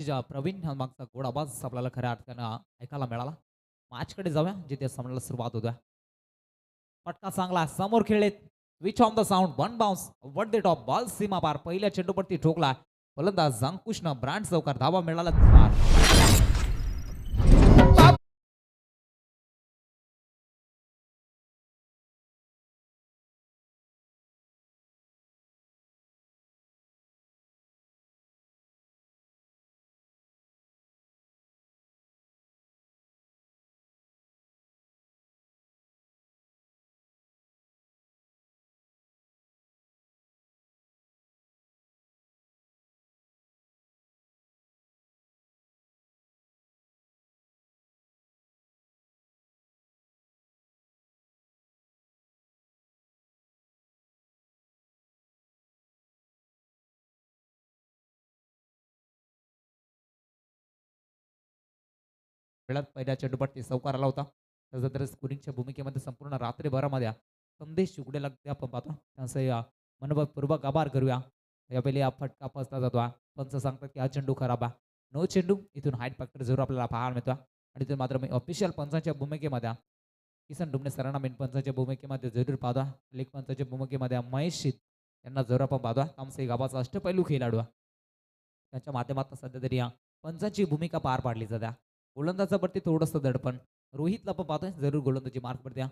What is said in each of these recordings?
प्रवीण हा मागचा गोड आवाज आपल्याला खऱ्या अर्थानं ऐकायला मिळाला. मॅचकडे जाऊया जिथे सामन्याला सुरुवात होत्या. फटका चांगला समोर खेळलेत. Switch on the sound one bounce वर द टॉप बॉल सीमा पार पहिल्या चेंडूवरती ठोकला. फलंदाज अंकुशनं ब्रांड चौकार धावा मिळाला पार. वेळात पहिल्या चेंडूवरती चौकार आला होता. त्यानंतर स्कोरिंगच्या भूमिकेमध्ये संपूर्ण रात्रीभरामध्ये संदेश उघडेला आपण पाहतो. त्यांचं मनपूर्वक आभार करूया. यावेळी हा फटका फसला जातो. पंच सांगतात की हा चेंडू खराब आहे. नो चेंडू इथून हाईट फॅक्टर जरूर आपल्याला पाहायला मिळतो. आणि इथून मात्र मी ऑफिशियल पंचांच्या भूमिकेमध्ये किसन डुमणे सरांना मेन पंचांच्या भूमिकेमध्ये जरूर पाहतो. लेग पंचांच्या भूमिकेमध्ये महेश शीत यांना जरूर आपण पाहतो. आमचे गावाचा अष्टपैलू खेळाडू आहे. त्याच्या माध्यमातून सध्या तरी या पंचांची भूमिका पार पाडली जाते. गोलंदाजावरती थोडंसं दडपण रोहितला पण पाहतोय जरूर गोलंदाजी मार्क पडत्या.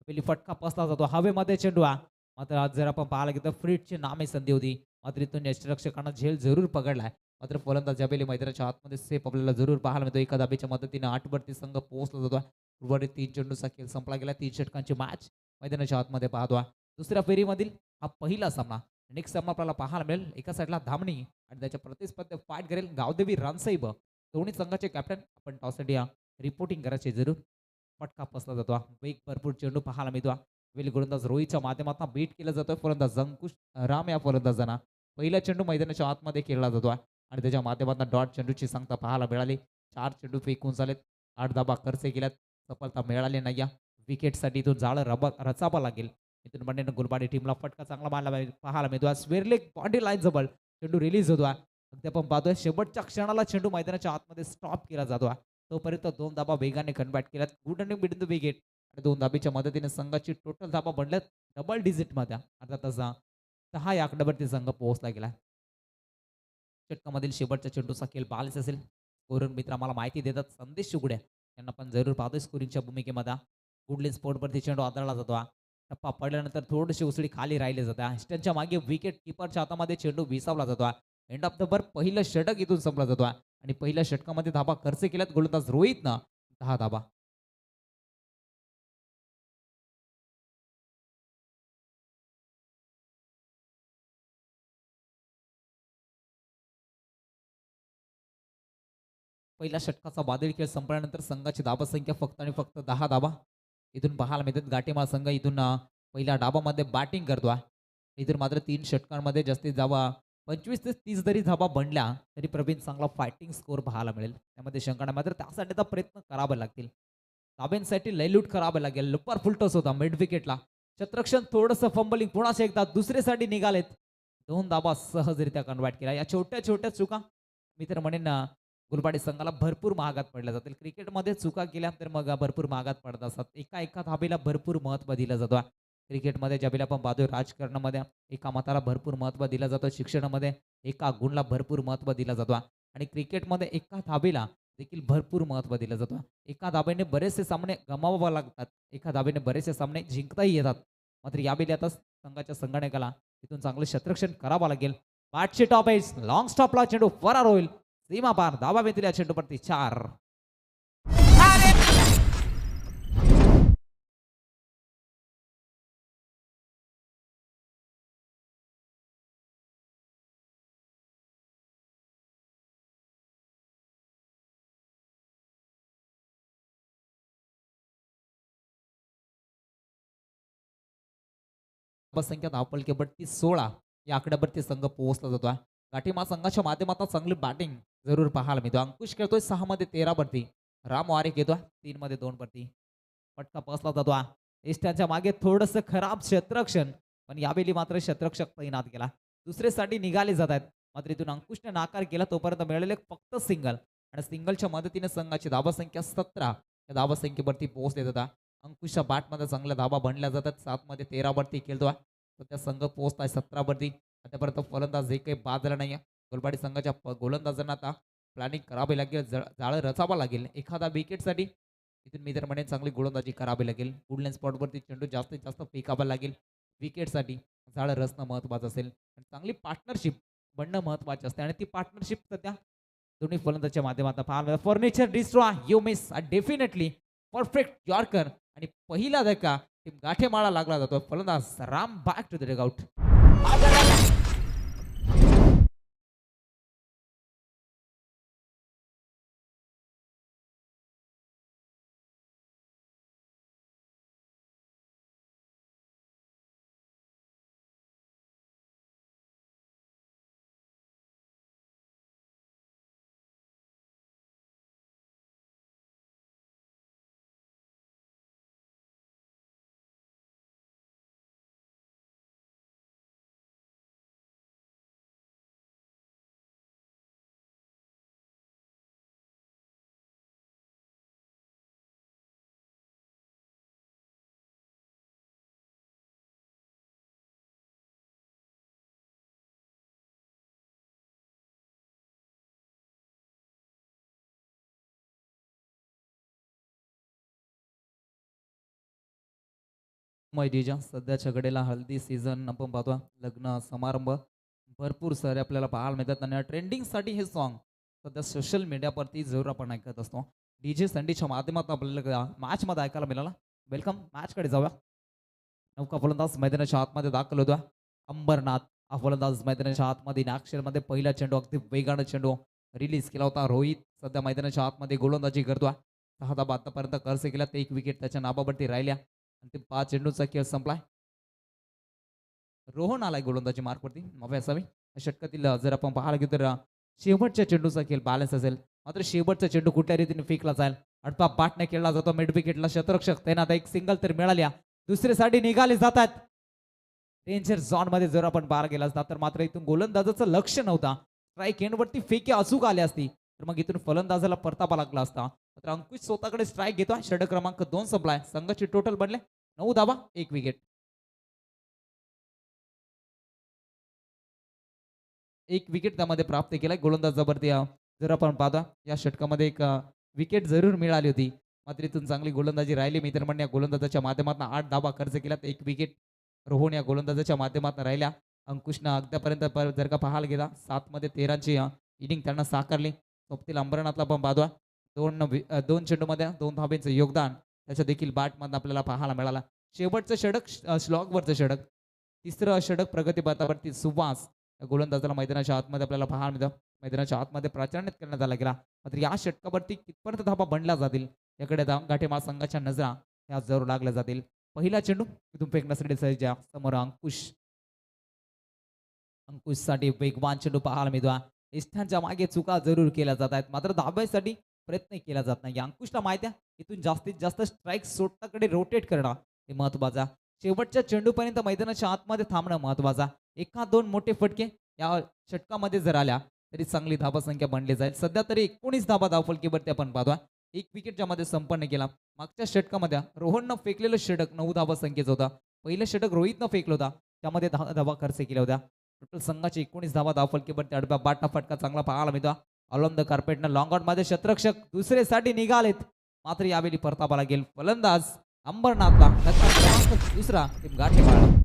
पहिली फटका पसला जातो हवेमध्ये चेंडू हा. मात्र आज जर आपण पाहायला गेलं तर फ्रीटची नामे संधी होती. मात्र इथून यष्टिरक्षकांना झेल जरूर पकडलाय. मात्र फलंदाज ज्यावेळी मैदानाच्या आतमध्ये सेफ आपल्याला जरूर पाहायला मिळतो. एका धाबेच्या मदतीने 8 वरती संघ पोहोचला जातो. उर्वरित 3 चेंडूचा खेळ संपला गेला. 3 षटकांची मॅच मैदानाच्या आतमध्ये पाहतो. दुसऱ्या फेरीमधील हा पहिला सामना. नेक्स्ट सामना आपल्याला पाहायला मिळेल. एका साईडला धामणी आणि त्याच्या प्रतिस्पर्धी फाईट करेल गावदेवी रानसाहेब. दोन्ही संघाचे कॅप्टन आपण टॉससाठी रिपोर्टिंग करायचे जरूर. फटका पसला जातो. वेग भरपूर चेंडू पाहायला मिळतो. वेल गोलंदाज रोहितच्या माध्यमातून बीट केला जातोय. फलंदाज अंकुश राम या फलंदाजांना पहिला चेंडू मैदानाच्या आतमध्ये खेळला जातो आणि त्याच्या माध्यमातून डॉट चेंडूची सांगता पाहायला मिळाली. 4 चेंडू फेकून झालेत. 8 धाबा खर्च केल्यात. सफलता मिळाली नाही. या विकेटसाठी इथून जाळं रचावा लागेल. इथून बंडेनं गुलबाडी टीमला फटका चांगला मारला पाहायला मिळतो. स्वेरलेग बॉडी लाईन जवळ चेंडू रिलीज होतो. अगदी आपण पाहतोय शेवटच्या क्षणाला चेंडू मैदानाच्या आतमध्ये स्टॉप केला जातो. तोपर्यंत 2 धाबा वेगाने कन्वर्ट केल्यात. Good running between the wicket आणि 2 धाबीच्या मदतीने संघाची टोटल धाबा बनल्यात डबल डिजिट मध्ये. आता तसा 6 या आकड्यावरती संघ पोहोचला गेला. षटकामधील शेवटच्या चेंडूचा खेळ पाहायचा असेल कोरून मित्र आम्हाला माहिती देतात संदेश शुगड्या यांना पण जरूर पाहतोय स्कोरिंगच्या भूमिकेमध्ये. गुडलिन स्पोर्टवरती चेंडू आदळला जातो. टप्पा पडल्यानंतर थोडीशी उसळी खाली राहिली जाते. स्टंपच्या मागे विकेट किपरच्या हातामध्ये चेंडू विसावला जातो. एंड ऑफ द बर पहिलं षटक इथून संपला जातो आणि पहिल्या षटकामध्ये धाबा खर्च केल्यात गोलंदाज रोहितनं 10 धाबा. पहिल्या षटकाचा वादळी खेळ संपल्यानंतर संघाची धाबा संख्या फक्त आणि फक्त 10 धाबा इथून पाहायला मिळतात. गाठीमाळ संघ इथून पहिल्या डाबामध्ये बॅटिंग करतो. इथून मात्र 3 षटकांमध्ये जास्तीत धाबा 25 ते 30 जरी धाबा बनल्या तरी प्रवीण चांगला फायटिंग स्कोर पाहायला मिळेल. त्यामध्ये शंका नाही. मात्र त्यासाठी तर प्रयत्न करावे लागतील. धाब्यांसाठी लयलूट करावे लागेल. लुपर फुलटॉस होता मिड विकेटला. क्षेत्ररक्षण थोडंसं फंबलिंग पुन्हा एकदा दुसरीसाठी निघालेत. 2 धाबा सहजरित्या कन्वर्ट केला. या छोट्या छोट्या चुका मी तर म्हणेन गुलपाडी संघाला भरपूर महागात पडल्या जातील. क्रिकेटमध्ये चुका केल्या तर मग भरपूर महागात पडत असतात. एका एका धाबेला भरपूर महत्त्व दिलं जातं. क्रिकेटमध्ये ज्यावेळेला आपण पाहतोय राजकारणामध्ये एका मताला भरपूर महत्त्व दिलं जातं. शिक्षणामध्ये एका गुणला भरपूर महत्त्व दिलं जातं आणि क्रिकेटमध्ये एका धाबेला देखील भरपूर महत्त्व दिलं जातं. एका धाब्याने बरेचसे सामने गमावावे लागतात. एका धाब्याने बरेचसे सामने जिंकताही येतात. मात्र यावेळी आता संघाच्या संगणकाला तिथून चांगलं क्षेत्ररक्षण करावं लागेल. पाठचे टॉप एज लॉंग स्टॉपला चेंडू फरार होईल. सीमा पार धावा मिळतील या चेंडूवरती 4. संख्या धावपलकेवरती 16 या आकड्यावरती संघ पोहोचला जातो. गाठीमा संघाच्या माध्यमातून चांगली बॅटिंग जरूर पाहायला मिळतो. अंकुश खेळतोय 6 मध्ये 13 वरती. राम वारिक येतोय 3 मध्ये 2 वरती. फटका पसला जातो. एस्ट्यांच्या मागे थोडंसं खराब क्षेत्ररक्षण पण यावेळी मात्र क्षेत्ररक्षक तैनात केला. दुसऱ्यासाठी निघाले जात आहेत. मात्र इथून अंकुशने नाकार केला. तोपर्यंत मिळालेले फक्त सिंगल आणि सिंगलच्या मदतीने संघाची धाबा संख्या 17 या धाबा संख्येवरती पोहोचले जातात. अंकुशच्या बॅटमध्ये चांगल्या धाबा बनल्या जातात. 7 मध्ये 13 वरती खेळतोय. तर त्या संघ पोहोचताय 17 वरती. आतापर्यंत फलंदाज जे काही बाद झाला नाहीये. गोलबाडी संघाच्या गोलंदाजांना आता प्लॅनिंग करावी लागेल. जाळं रचावं लागेल. एखादा विकेटसाठी इथून मी तर म्हणेन चांगली गोलंदाजी करावी लागेल. वुडलँड स्पॉटवरती चेंडू जास्तीत जास्त फेकावा लागेल. विकेटसाठी जाळं रचणं महत्त्वाचं असेल. आणि चांगली पार्टनरशिप बनणं महत्त्वाचे असते आणि ती पार्टनरशिप सध्या दोन्ही फलंदाजच्या माध्यमातून पाहायला furniture destroy you miss definitely perfect yorker आणि पहिला धक्का टीम गाठेमाळा लागला जातो. फलंदाज Ram back to the dugout. मैदीच्या सध्याच्या घडीला हल्दी सीझन आपण पाहतो. लग्न समारंभ भरपूर सारे आपल्याला पाहायला मिळतात आणि ट्रेंडिंगसाठी हे सॉन्ग सध्या सोशल मीडियावरती जरूर आपण ऐकत असतो. डीजे संडीच्या माध्यमातून आपल्याला मॅचमध्ये ऐकायला मिळाला. वेलकम मॅचकडे जाऊया. नौका फलंदाज मैदानाच्या आतमध्ये दाखल होता. अंबरनाथ हा फलंदाज मैदानाच्या आतमध्ये नागशेरमध्ये पहिला चेंडू अगदी वेगानं चेंडू रिलीज केला होता. रोहित सध्या मैदानाच्या आतमध्ये गोलंदाजी करतोय. 6 धाबा आतापर्यंत खर्च केला. तर 1 विकेट त्याच्या नाबावरती राहिल्या. अंतिम 5 चेंडूचा खेळ संपलाय. रोहन आलाय गोलंदाजी मार्कवरती 9व्या षटकातील जर आपण पाहायला गेलो तर शेवटच्या चेंडूचा खेळ बॅलन्स असेल. मात्र शेवटचा चेंडू कुठल्या रीतीने फेकला जाईल. अडपा बाटने खेळला जातो. मिड विकेटला शतरक्षक तैनात. एक सिंगल तर मिळाल्या. दुसरीसाठी निघाले जातात. डेंजर झोन मध्ये जर आपण पार गेला असता तर मात्र इथून गोलंदाजाचं लक्ष नव्हता. स्ट्राईक एंडवरती फेकी अचूक आली असती तर मग इथून फलंदाजाला परतावा लागला असता. मात्र अंकुश स्वतःकडे स्ट्राईक घेतोय. षटक क्रमांक 2 संपलाय. संघाची टोटल बनले 9 धावा 1 विकेट. 1 विकेट त्यामध्ये प्राप्त केलाय गोलंदाजावरती. जर आपण पाहता या षटकामध्ये एक विकेट जरूर मिळाली होती. मात्र इथून चांगली गोलंदाजी राहिली. मी तर म्हणणे या गोलंदाजाच्या माध्यमातून 8 धावा खर्च केल्यात. 1 विकेट रोहन या गोलंदाजाच्या माध्यमातून राहिल्या. अंकुशनं अद्यापर्यंत जर का पाहायला गेला 7 मध्ये 13ची इनिंग त्यांना साकारली. सोबतील अंबरनाथला पण पाहतोय. 2 चेंडूमध्ये 2 धाब्यांचं योगदान त्याच्या देखील बॅटमधून आपल्याला पाहायला मिळाला. शेवटचं षटक स्लॉगवरचं षटक. तिसरं षटक प्रगती पथावरती सुवास या गोलंदाजाला मैदानाच्या आतमध्ये आपल्याला पाहायला मिळतं. मैदानाच्या आतमध्ये प्राचार्यात करण्यात आला गेला. मात्र या षटकावरती कितपर्यंत धाबा बनल्या जातील याकडे गाठेमाळ संघाच्या नजरा ह्या जरूर लागल्या जातील. पहिला चेंडू इथून फेकण्यासाठी सज्जा समोर अंकुश. अंकुशसाठी वेगवान चेंडू पाहायला मिळतो. इष्टांच्या मागे चुका जरूर केल्या जात आहेत. मात्र धाब्यासाठी प्रयत्न केला जात नाही. अंकुशला माहिती आहे इथून जास्तीत जास्त स्ट्राईक सोडताकडे रोटेट करणं हे महत्वाचं. शेवटच्या चेंडूपर्यंत मैदानाच्या आतमध्ये थांबणं महत्वाचा. 1-2 मोठे फटके या षटकामध्ये जर आल्या तरी चांगली धाबा संख्या बनली जाईल. सध्या तरी 19 धाबा धावफलकीवरती आपण पाहतोय. 1 विकेटच्या मध्ये संपन्न केला. मागच्या षटकामध्ये रोहननं फेकलेलं षटक 9 धाबा संख्येचं होतं. पहिलं षटक रोहितनं फेकलं होता. त्यामध्ये 10 धाबा खर्च केल्या होत्या. टोटल संघाची 19 धाबा धावफलकीवरती अडब्या बाटा फटका चांगला पाहायला मिळतो. ऑन द कार्पेटनं लॉंग आउट मध्ये शतरक्षक दुसरेसाठी निघालेत. मात्र यावेळी परतावा लागेल फलंदाज अंबरनाथला. दुसरा टीम गाठेमाळ.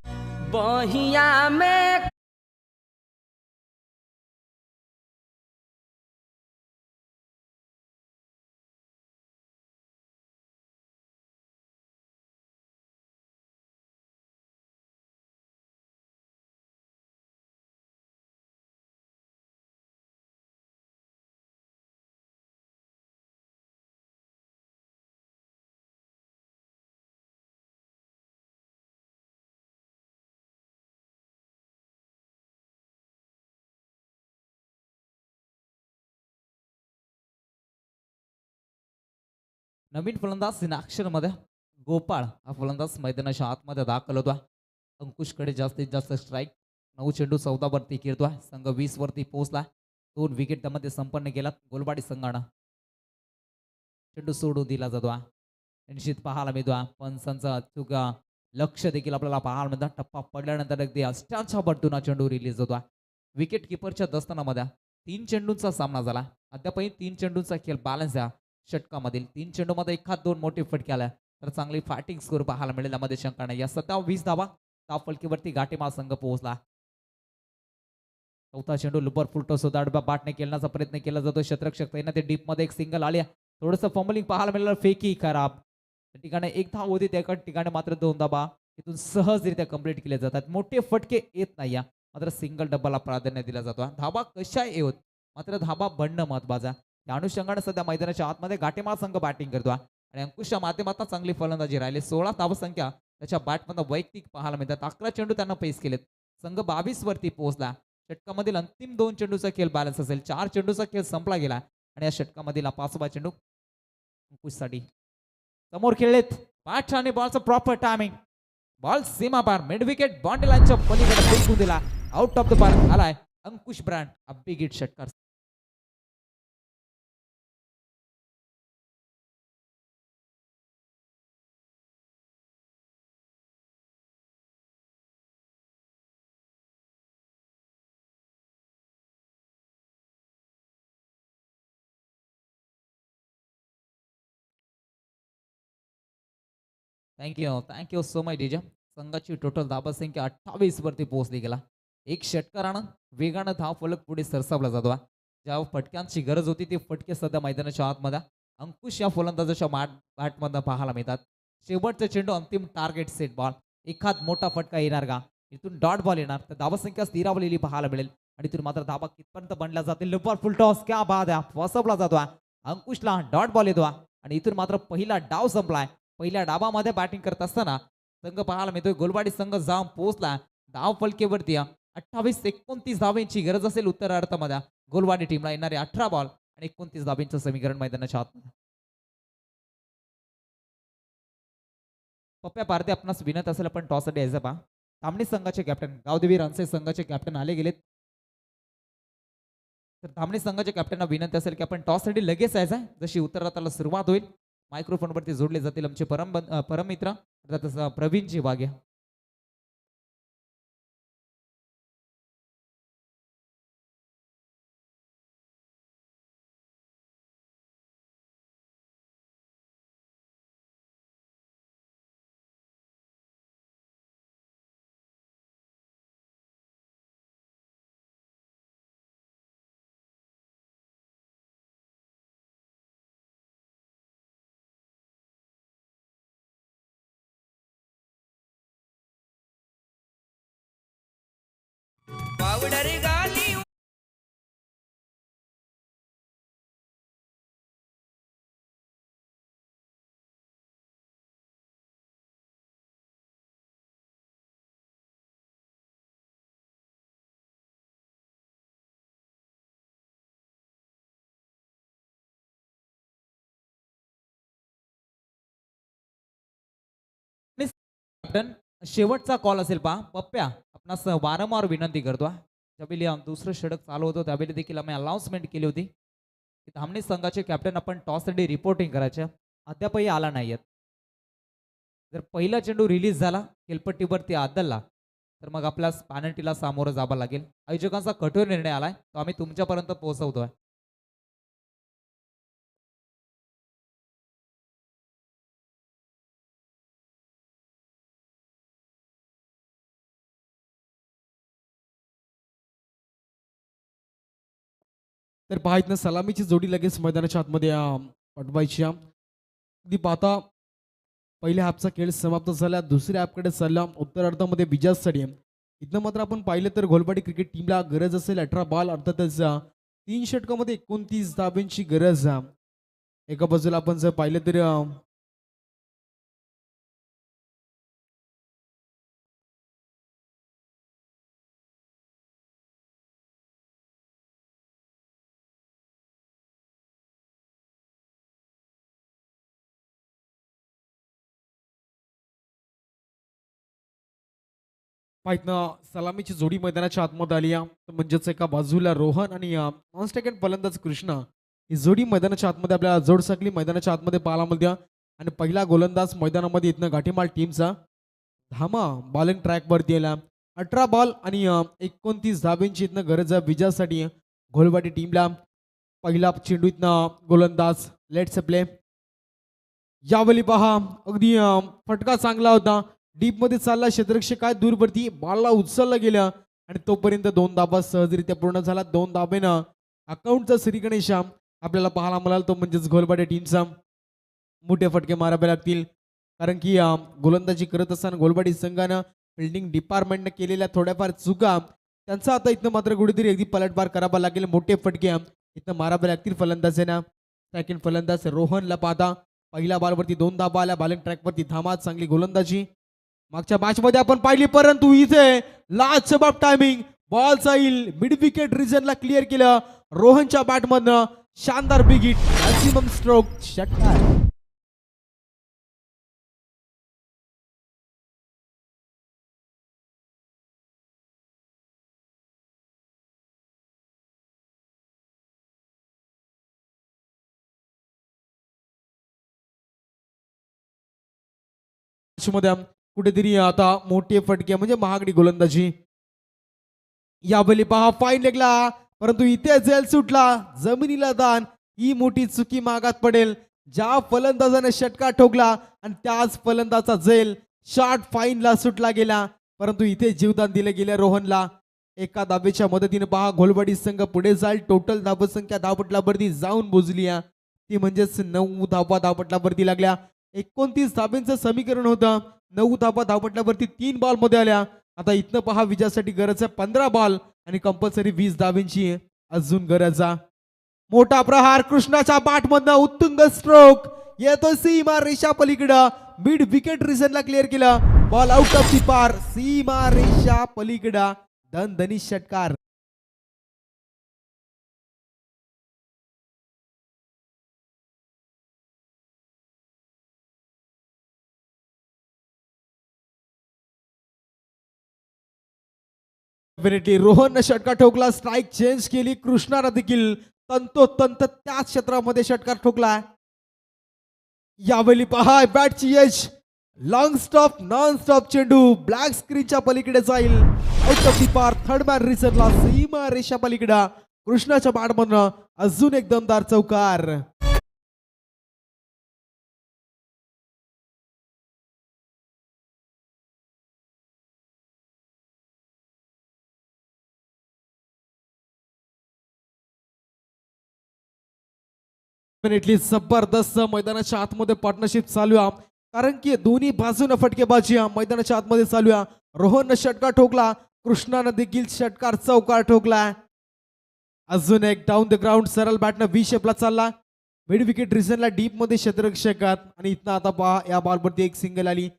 नवीन फलंदाज मध्ये गोपाळ हा फलंदाज मैदानाच्या आतमध्ये दाखल होता. अंकुशकडे जास्तीत जास्त स्ट्राईक 9 चेंडू 14 वरती खेळतोय. संघ 20 वरती पोहोचला. 2 विकेट त्यामध्ये संपन्न केला गोलबाडी संघानं. चेंडू सोडून दिला जातो. निश्चित पाहायला मिळतो. पंचांचा अचूक लक्ष देखील आपल्याला पाहायला मिळतं. टप्पा पडल्यानंतर अगदी अस्टाच्या बट्टून चेंडू रिलीज होतो. विकेट किपरच्या दस्तानामध्ये 3 चेंडूंचा सामना झाला. अद्यापही 3 चेंडूंचा खेळ बॅलन्स आहे षटकामधील. 3 चेंडूमध्ये एखाद 2 मोठे फटके आल्या तर चांगली फायटिंग स्कोर पाहायला मिळेल. यामध्ये शंका नाही. या सध्या 20 धावा धाव फलकीवरती गाठीमार संघ पोहोचला. चौथा चेंडू लुबर फुलटॉस होता. आडव्या बाटने खेळण्याचा प्रयत्न केला जातो. शतरक्षक ते डीप मध्ये एक सिंगल आली. थोडंसं फंबलिंग पाहायला मिळालं. फेकी खराब. त्या ठिकाणी एक धाव होती. त्या ठिकाणी मात्र 2 धावा इथून सहजरित्या कंप्लीट केले जातात. मोठे फटके येत नाही. मात्र सिंगल डब्बाला प्राधान्य दिला जातो. धाबा कशा येत मात्र धाबा बनणं महत्वाचा. त्या अनुषंगाने सध्या मैदानाच्या आतमध्ये गाठेमार संघ बॅटिंग करतो आणि अंकुशच्या माध्यमातून चांगली फलंदाजी राहिली. 16 धावसंख्या त्याच्या बॅटमधून वैयक्तिक पाहायला मिळतात. 11 चेंडू त्यांना पेस केलेत. संघ 22 वरती पोहोचला. षटकामधील अंतिम 2 चेंडूचा खेळ बॅलन्स असेल. 4 चेंडूचा खेळ संपला गेला आणि या षटकामधील 5वा चेंडू अंकुशसाठी समोर खेळलेत. बॅट आणि बॉलचं प्रॉपर टायमिंग. बॉल सीमा पार मिड विकेट बाउंड्री लाईनच्या पलीकडे फेकून दिला. आउट ऑफ द पार्क आलाय अंकुश ब्रँड. बिग हिट षटकार. Thank you so much DJ. संघाची टोटल धाबा संख्या 28 वरती पोहोचली गेला. एक षटकारानं वेगानं धाव फलक पुढे सरसावला जातो. ज्या फटक्यांची गरज होती ते फटके सध्या मैदानाच्या आतमध्ये अंकुश या फलंदाजाच्या बॅटमधनं पाहायला मिळतात. शेवटचा चेंडू अंतिम टार्गेट सेट बॉल. एखाद मोठा फटका येणार का? इथून डॉट बॉल येणार तर धाबा संख्या स्थिरावलेली पाहायला मिळेल आणि इथून मात्र धाबा कितपर्यंत बनला जातील. लिपर फुल टॉस क्या बाद आहे. फसवला जातो. अंकुशला डॉट बॉल येतो आणि इथून मात्र पहिला डाव संपलाय. पहिल्या डावामध्ये बॅटिंग करत असताना संघ पाहायला मिळतोय गोलबाडी संघ जाऊन पोहोचला धाव फलकेवरती. 28-29 धावेंची गरज असेल उत्तरार्धामध्ये गोलवाडी टीमला. येणारे 18 बॉल आणि 29 धावेंचं समीकरण मैदानाच्या आतमध्ये. पप्प्या पारदे आपणास विनत असेल आपण टॉस साठी यायचं पहा. तांबडी संघाचे कॅप्टन गावदेवी रणसे संघाचे कॅप्टन आले गेलेत. तर धामणी संघाच्या कॅप्टनना विनंती असेल की आपण टॉस साठी लगेच यायचं. जशी उत्तरार्धाला सुरुवात होईल मायक्रोफोनवरती जोडले जातील आमचे परममित्र प्रवीणजी वाघे. पावडर गाली कॅप्टन शेवटचा कॉल असेल पहा. पप्प्या आपणास वारंवार विनंती करतो. ज्यावेळी दुसरं षटक चालू होतं त्यावेळी देखील आम्ही अनाउन्समेंट केली होती की धामणी संघाचे कॅप्टन आपण टॉस साठी रिपोर्टिंग करायचं. अद्यापही आला नाहीयेत. जर पहिला चेंडू रिलीज झाला खेळपट्टीवरती आदलला तर मग आपल्या पॅनल्टीला सामोरं जावं लागेल. आयोजकांचा कठोर निर्णय आलाय तो आम्ही तुमच्यापर्यंत पोहोचवतोय. तर पहा इथनं सलामीची जोडी लगेच मैदानाच्या आतमध्ये पाठवायची. अगदी पाहता पहिल्या हाफचा खेळ समाप्त झाला. दुसऱ्या हाफकडे चालला उत्तरार्धामध्ये विजयासाठी. इथनं मात्र आपण पाहिलं तर घोलपाडी क्रिकेट टीमला गरज असेल 18 बॉल अर्थातच 3 षटकामध्ये 29 धाब्यांची गरज. एका बाजूला आपण जर पाहिलं तर पाहितनं सलामीची जोडी मैदानाच्या आतमध्ये आली आहे. म्हणजेच एका बाजूला रोहन आणि नॉन सेकंड फलंदाज कृष्णा ही जोडी मैदानाच्या आतमध्ये आपल्याला जोड सकली मैदानाच्या आतमध्ये पाहायला मिळते. आणि पहिला गोलंदाज मैदानामध्ये इथनं गाठीमाल टीमचा धामा बॉलिंग ट्रॅकवरती आला. 18 बॉल आणि 29 धाब्यांची इथनं गरज आहे विजयासाठी घोलवाडी टीमला. पहिला चेंडू इथनं गोलंदाज लेट्स प्ले. यावेळी पहा अगदी फटका चांगला होता. डीप मध्ये चालला क्षेत्ररक्षक काय दूरवरती बॉलला उचललं गेलं आणि तोपर्यंत 2 धाबा सहजरित्या पूर्ण झाला. 2 धाबेनं अकाउंटचा श्री गणेश आपल्याला पाहायला मिळाला तो म्हणजेच घोलवाडी टीमचा. मोठे फटके मारावे लागतील कारण की गोलंदाजी करत असताना घोलवाडी संघानं फिल्डिंग डिपार्टमेंटने केलेल्या थोड्याफार चुका त्यांचा आता इथं मात्र कुठेतरी अगदी पलटवार करावा लागेल. मोठे फटके इथं मारावे लागतील फलंदाजांना. सेकंड फलंदाज रोहनला पाहता पहिल्या बॉलवरती 2 धाबा आल्या. बॉलिंग ट्रॅकवरती धामात चांगली गोलंदाजी मागच्या मॅच मध्ये आपण पाहिली परंतु इथे लाजबाब टायमिंग बॉल जाईल मिड विकेट रिजनला क्लिअर केलं रोहनच्या बॅटमधनं. शानदार बिग हिट मॅक्सिमम स्ट्रोक षटकार. मध्ये कुठेतरी आता मोठे फटके म्हणजे महागडी गोलंदाजी. यावेळी पहा फाईन लेगला परंतु इथे झेल सुटला जमिनीला दान. ही मोठी चुकी मागात पडेल. ज्या फलंदाजाने षटकार ठोकला आणि त्याच फलंदाचा झेल शॉट फाईनला सुटला गेला परंतु इथे जीवदान दिले गेले रोहनला. एका धाबेच्या मदतीने पहा घोलवाडी संघ पुढे जाईल. टोटल धाबसंख्या धावपटलावरती जाऊन बोजली ती म्हणजेच 9 धाबा धावपटलावरती लागल्या. 29 धाब्यांचं समीकरण होतं. 9 धाबा धावपटल्यावरती 3 बॉल मध्ये आल्या. आता इथनं पहा विजयासाठी गरज आहे 15 बॉल आणि कंपल्सरी 20 धाब्यांची अजून गरज आहे. मोठा प्रहार कृष्णाच्या बॅटमधनं उत्तुंग स्ट्रोक येतो सीमा रेषा पलीकडं मिड विकेट रिजनला क्लिअर केलं. बॉल आउट ऑफ दी पार सीमा रेषा पलीकडं दणदणीत षटकार. डेफिनेटली रोहनने षटकार ठोकला. स्ट्राईक चेंज केली. कृष्णाला देखील तंतोतंत त्याच क्षेत्रामध्ये षटकार ठोकला. यावेळी पहा बॅटची edge long stop non stop चेंडू ब्लॅक स्क्रीनच्या पलीकडे जाईल. आउट ऑफ दी पार थर्ड मॅन रिसरला सीमा रेषा पलीकडे कृष्णाच्या बॅटमधनं अजून एक दमदार चौकार. डेफिनेटली जबरदस्त मैदानाच्या आतमध्ये पार्टनरशिप चालू आहे कारण की दोन्ही बाजूने फटकेबाजी मैदानाच्या आतमध्ये चालू आहे. रोहनने षटकार ठोकला. कृष्णाने देखील षटकार चौकार ठोकला. अजून एक डाऊन द ग्राउंड सरळ बॅटनं व्ही शेपला चालला. मिड विकेट रिजनला डीप मध्ये क्षेत्ररक्षकात आणि इथनं आता पहा या बॉलवरती एक सिंगल आली.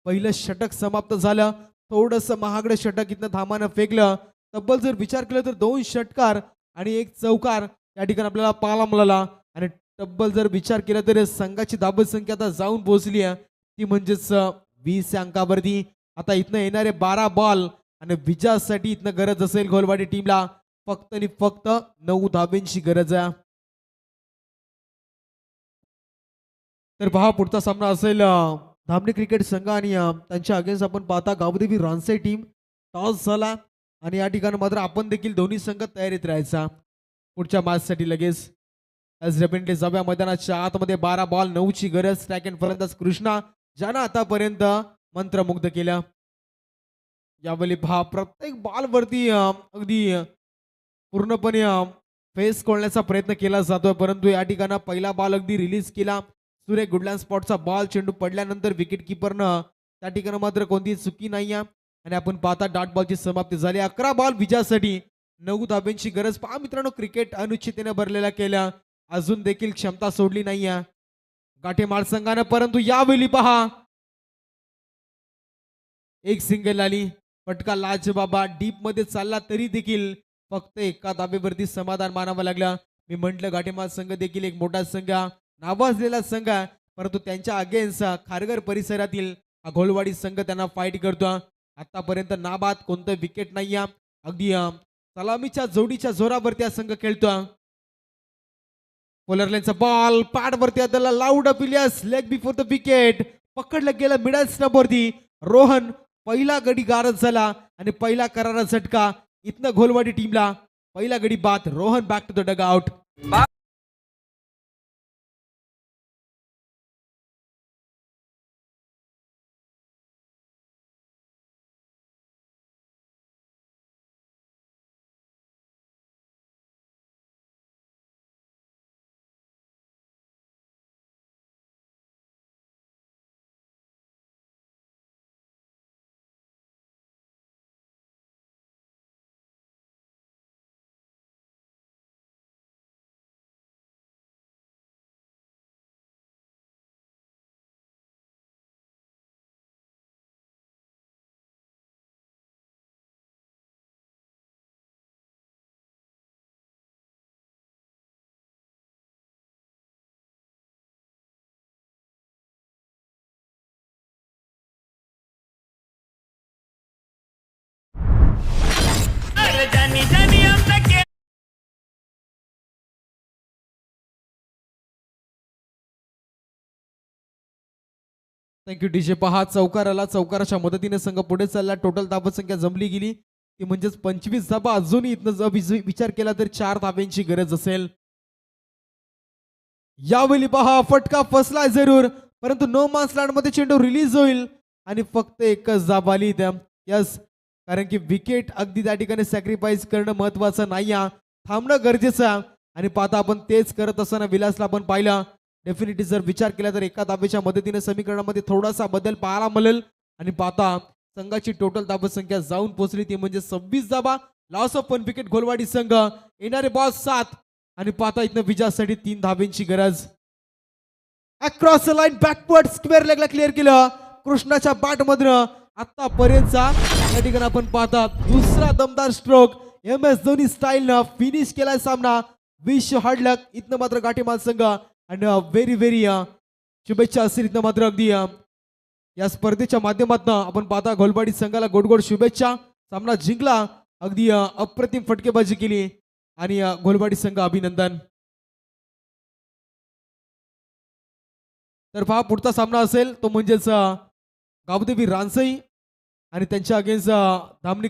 पहिलं षटक समाप्त झालं. थोडस महागडं षटक इथनं धामानं फेकलं. तब्बल जर विचार केला तर 2 षटकार आणि 1 चौकार या ठिकाणी आपल्याला पाहायला मिळाला. आणि तब्बल जर विचार केला तर संघाची धाबत संख्या आता जाऊन पोहोचली आहे ती म्हणजेच 20 अंकावरती. आता इथनं येणारे 12 बॉल आणि विजयासाठी इथनं गरज असेल घोलवाडी टीमला फक्त आणि फक्त 9 धाब्यांची गरज आहे. तर पहा पुढचा सामना असेल धामणे क्रिकेट संघ आणि त्यांच्या अगेन्स्ट आपण पाहता गावदेवी रानसे टीम. टॉस झाला आणि या ठिकाणी मात्र आपण देखील दोन्ही संघ तयारीत राहायचा पुढच्या मॅचसाठी लगेच. डेफिनेटली जाऊया मैदानाच्या आतमध्ये. 12 बॉल 9 ची गरज. सेकंड फलंदाज कृष्णा ज्यानं आतापर्यंत मंत्रमुग्ध केलं. यावेळी पहा प्रत्येक बॉल वरती अगदी पूर्णपणे फेस खोलण्याचा प्रयत्न केला जातोय परंतु या ठिकाणी पहिला बॉल अगदी रिलीज केला. सुरेख गुडलँड स्पॉटचा बॉल चेंडू पडल्यानंतर विकेट किपरनं त्या ठिकाणी मात्र कोणतीही चुकी नाही आणि आपण पाहता डॉट बॉलची समाप्ती झाली. 11 बॉल विजयासाठी 9 धाब्यांची गरज. पहा मित्रांनो क्रिकेट अनिश्चिततेने भरलेला केला. अजून देखील क्षमता सोडली नाहीये गाठेमार संघानं परंतु यावेळी पहा एक सिंगल आली. फटका लाजबाबा डीप मध्ये चालला तरी देखील फक्त एका धाबेवरती समाधान मानावं लागलं. मी म्हंटल गाठेमार संघ देखील एक मोठा संघ नावाजलेला संघ परंतु त्यांच्या अगेन्स्ट खारघर परिसरातील घोलवाडी संघ त्यांना फाईट करतो. आतापर्यंत नाबाद कोणतं विकेट नाही अगदी सलामीच्या जोडीच्या जोरावरती हा संघ खेळतोय. पोलर बॉल पॅड वरती त्याला loud appeal is leg before the wicket पकडलं गेलं मिडल स्टंप वरती. रोहन पहिला गडी गारद झाला आणि पहिला करारा झटका इथनं घोलवाडी टीमला. पहिला गडी बाद. Rohan back to the dugout. Thank you DJ. पहा चौकार आला. चौकाराच्या मदतीने संघ पुढे चालला. टोटल धावसंख्या जमली गेली ती म्हणजेच 25 धाबा. अजूनही इथनं जर विचार केला तर 4 धाब्यांची गरज असेल. यावेळी पहा फटका फसलाय जरूर परंतु नो मान्स लँड मध्ये चेंडू रिलीज होईल आणि फक्त एकच धाब आली त्या. यस, कारण की विकेट अगदी त्या ठिकाणी सॅक्रिफाईस करणं महत्वाचं नाही थांबणं गरजेचं आणि पाहता आपण तेच करत असताना विलासला आपण पाहिलं. डेफिनेटली जर विचार केला तर एका धाबेच्या मदतीने समीकरणामध्ये थोडासा बदल पाहायला मिळेल आणि पाहता संघाची टोटल धाबसंख्या जाऊन पोहोचली ती म्हणजे 26 धाबा. लॉस ऑफ 1 विकेट घोलवाडी संघ. येणारे बॉल 7 आणि पाहता इथनं विजयासाठी 3 धाब्यांची गरज. अक्रॉस लाईन बॅकवर्ड स्क्वेअर लेगला क्लिअर केलं कृष्णाच्या बॅट मधनं. आतापर्यंतचा या ठिकाणी आपण पाहता दुसरा दमदार स्ट्रोक एम एस धोनी स्टाईलनं फिनिश केलाय सामना. विश हार्ड इथनं मात्र गाठीमाल संघ आणि व्हेरी व्हेरी शुभेच्छा असतील इथनं मात्र अगदी या स्पर्धेच्या माध्यमातून आपण पाहता घोलवाडी संघाला गोड गोड शुभेच्छा. सामना जिंकला. अगदी अप्रतिम फटकेबाजी केली आणि घोलवाडी संघ अभिनंदन. तर पहा पुढचा सामना असेल तो म्हणजेच गावदेवी रानसई आणि त्यांच्या अगेन्स्ट धामणी